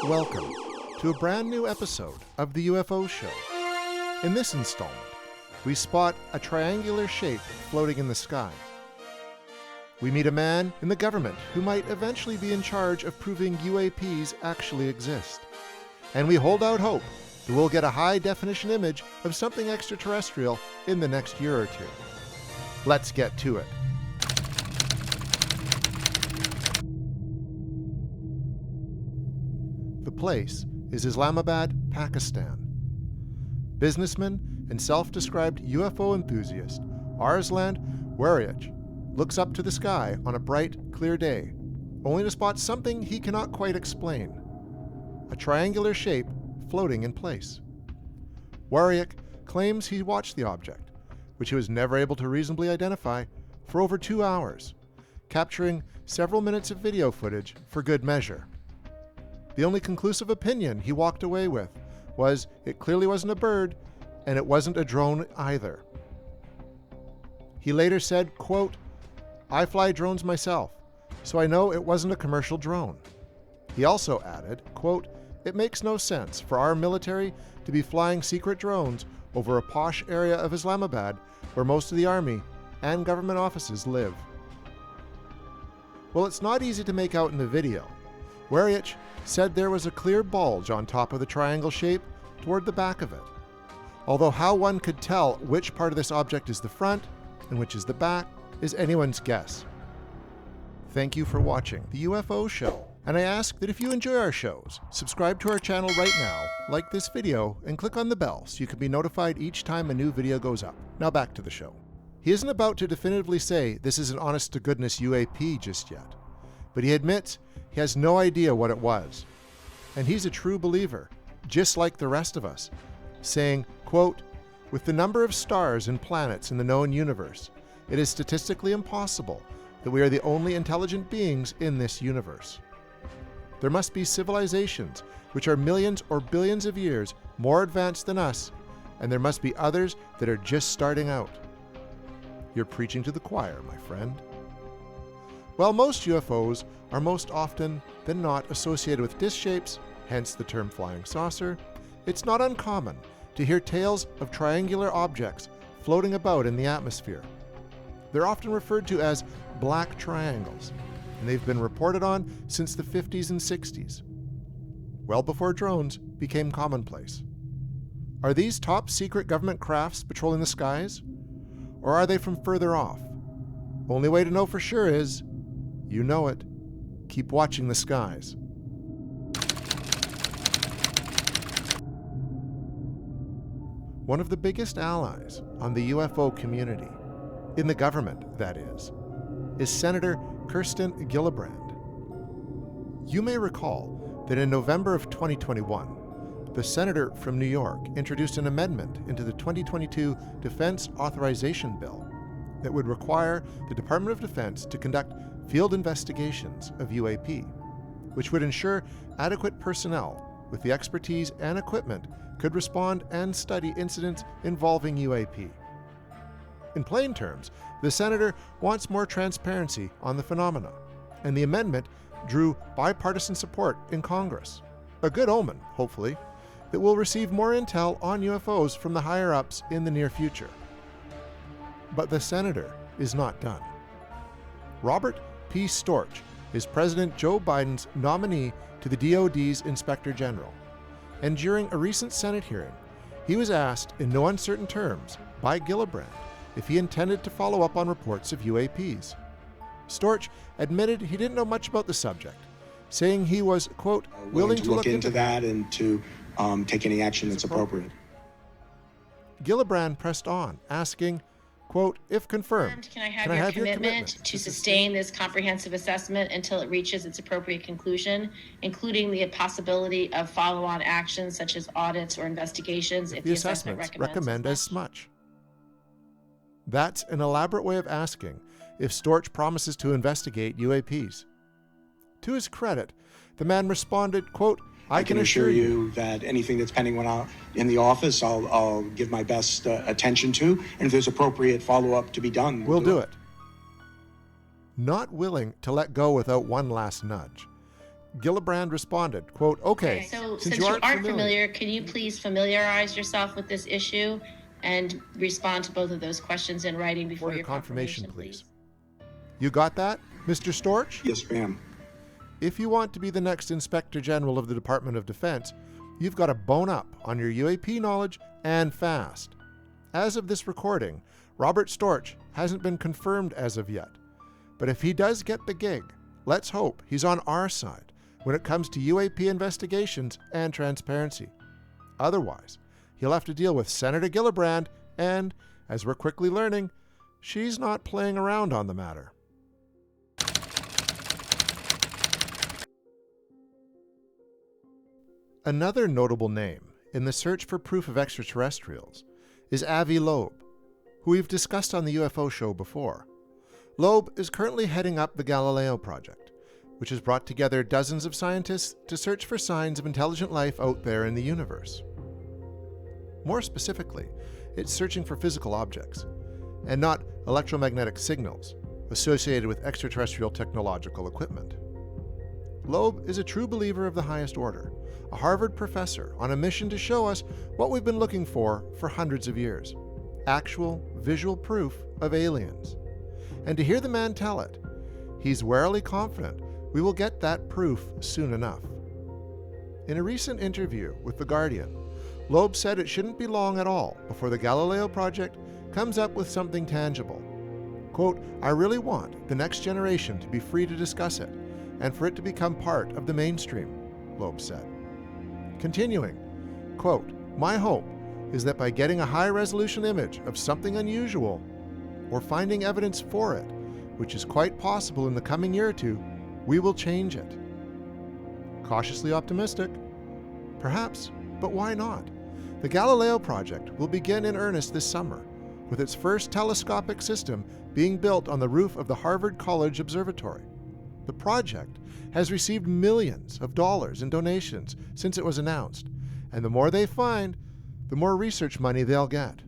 Welcome to a brand new episode of the UFO Show. In this installment, we spot a triangular shape floating in the sky. We meet a man in the government who might eventually be in charge of proving UAPs actually exist. And we hold out hope that we'll get a high-definition image of something extraterrestrial in the next year or two. Let's get to it. The place is Islamabad, Pakistan. Businessman and self-described UFO enthusiast Arslan Wariach looks up to the sky on a bright, clear day, only to spot something he cannot quite explain. A triangular shape floating in place. Wariach claims he watched the object, which he was never able to reasonably identify, for over 2 hours, capturing several minutes of video footage for good measure. The only conclusive opinion he walked away with was it clearly wasn't a bird, and it wasn't a drone either. He later said, quote, "I fly drones myself, so I know it wasn't a commercial drone." He also added, quote, "It makes no sense for our military to be flying secret drones over a posh area of Islamabad where most of the army and government offices live." Well, it's not easy to make out in the video. Wariach said there was a clear bulge on top of the triangle shape toward the back of it. Although how one could tell which part of this object is the front and which is the back is anyone's guess. Thank you for watching the UFO Show, and I ask that if you enjoy our shows, subscribe to our channel right now, like this video, and click on the bell so you can be notified each time a new video goes up. Now back to the show. He isn't about to definitively say this is an honest-to-goodness UAP just yet, but he admits he has no idea what it was. And he's a true believer, just like the rest of us, saying, quote, "With the number of stars and planets in the known universe, it is statistically impossible that we are the only intelligent beings in this universe. There must be civilizations which are millions or billions of years more advanced than us, and there must be others that are just starting out." You're preaching to the choir, my friend. While most UFOs are most often than not associated with disk shapes, hence the term flying saucer, it's not uncommon to hear tales of triangular objects floating about in the atmosphere. They're often referred to as black triangles, and they've been reported on since the 50s and 60s, well before drones became commonplace. Are these top secret government crafts patrolling the skies? Or are they from further off? Only way to know for sure is, you know it, keep watching the skies. One of the biggest allies on the UFO community, in the government that is Senator Kirsten Gillibrand. You may recall that in November of 2021, the senator from New York introduced an amendment into the 2022 Defense Authorization Bill that would require the Department of Defense to conduct field investigations of UAP, which would ensure adequate personnel with the expertise and equipment could respond and study incidents involving UAP. In plain terms, the senator wants more transparency on the phenomena, and the amendment drew bipartisan support in Congress. A good omen, hopefully, that we'll receive more intel on UFOs from the higher-ups in the near future. But the senator is not done. Robert P. Storch is President Joe Biden's nominee to the DoD's Inspector General, and during a recent Senate hearing, he was asked in no uncertain terms by Gillibrand if he intended to follow up on reports of UAPs. Storch admitted he didn't know much about the subject, saying he was, quote, willing to look into that and to take any action that's appropriate. Gillibrand pressed on, asking, quote, "If confirmed, can I have your commitment to sustain this comprehensive assessment until it reaches its appropriate conclusion, including the possibility of follow-on actions such as audits or investigations if the assessment recommends as much?" That's an elaborate way of asking if Storch promises to investigate UAPs. To his credit, the man responded, quote, I can assure you that anything that's pending when I'm in the office, I'll give my best attention to, and if there's appropriate follow-up to be done, we'll do it. Not willing to let go without one last nudge, Gillibrand responded, quote, okay, so since you aren't familiar, can you please familiarize yourself with this issue and respond to both of those questions in writing before your confirmation, please? You got that, Mr. Storch? Yes, ma'am. If you want to be the next Inspector General of the Department of Defense, you've got to bone up on your UAP knowledge and fast. As of this recording, Robert Storch hasn't been confirmed as of yet. But if he does get the gig, let's hope he's on our side when it comes to UAP investigations and transparency. Otherwise, he'll have to deal with Senator Gillibrand, and, as we're quickly learning, she's not playing around on the matter. Another notable name in the search for proof of extraterrestrials is Avi Loeb, who we've discussed on the UFO Show before. Loeb is currently heading up the Galileo project, which has brought together dozens of scientists to search for signs of intelligent life out there in the universe. More specifically, it's searching for physical objects, and not electromagnetic signals associated with extraterrestrial technological equipment. Loeb is a true believer of the highest order, a Harvard professor on a mission to show us what we've been looking for hundreds of years: actual visual proof of aliens. And to hear the man tell it, he's warily confident we will get that proof soon enough. In a recent interview with The Guardian, Loeb said it shouldn't be long at all before the Galileo project comes up with something tangible. Quote, I really want the next generation to be free to discuss it and for it to become part of the mainstream, Loeb said. Continuing, quote, my hope is that by getting a high-resolution image of something unusual or finding evidence for it, which is quite possible in the coming year or two, we will change it. Cautiously optimistic? Perhaps, but why not? The Galileo project will begin in earnest this summer, with its first telescopic system being built on the roof of the Harvard College Observatory. The project has received millions of dollars in donations since it was announced, and the more they find, the more research money they'll get.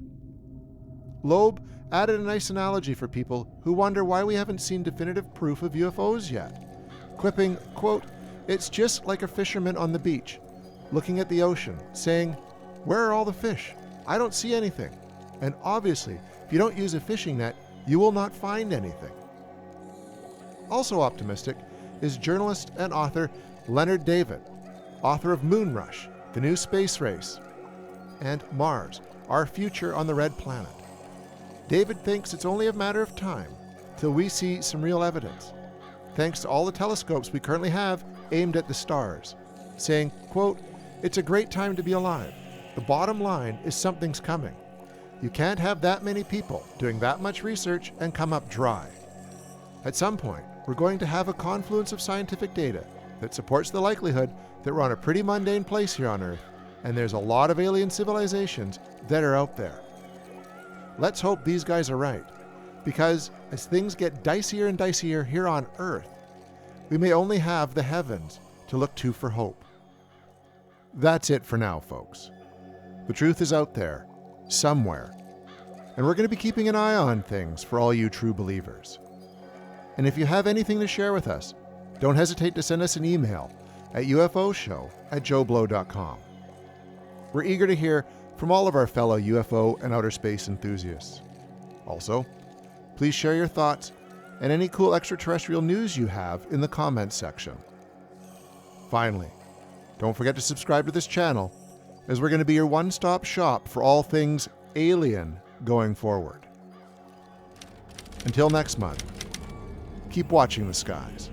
Loeb added a nice analogy for people who wonder why we haven't seen definitive proof of UFOs yet, quipping, quote, it's just like a fisherman on the beach, looking at the ocean, saying, where are all the fish? I don't see anything. And obviously, if you don't use a fishing net, you will not find anything. Also optimistic is journalist and author Leonard David, author of Moonrush, The New Space Race, and Mars, Our Future on the Red Planet. David thinks it's only a matter of time till we see some real evidence, thanks to all the telescopes we currently have aimed at the stars, saying, quote, it's a great time to be alive. The bottom line is something's coming. You can't have that many people doing that much research and come up dry. At some point, we're going to have a confluence of scientific data that supports the likelihood that we're on a pretty mundane place here on Earth, and there's a lot of alien civilizations that are out there. Let's hope these guys are right, because as things get dicier and dicier here on Earth, we may only have the heavens to look to for hope. That's it for now, folks. The truth is out there, somewhere, and we're going to be keeping an eye on things for all you true believers. And if you have anything to share with us, don't hesitate to send us an email at ufoshow@joeblow.com. We're eager to hear from all of our fellow UFO and outer space enthusiasts. Also, please share your thoughts and any cool extraterrestrial news you have in the comments section. Finally, don't forget to subscribe to this channel, as we're going to be your one-stop shop for all things alien going forward. Until next month, keep watching the skies.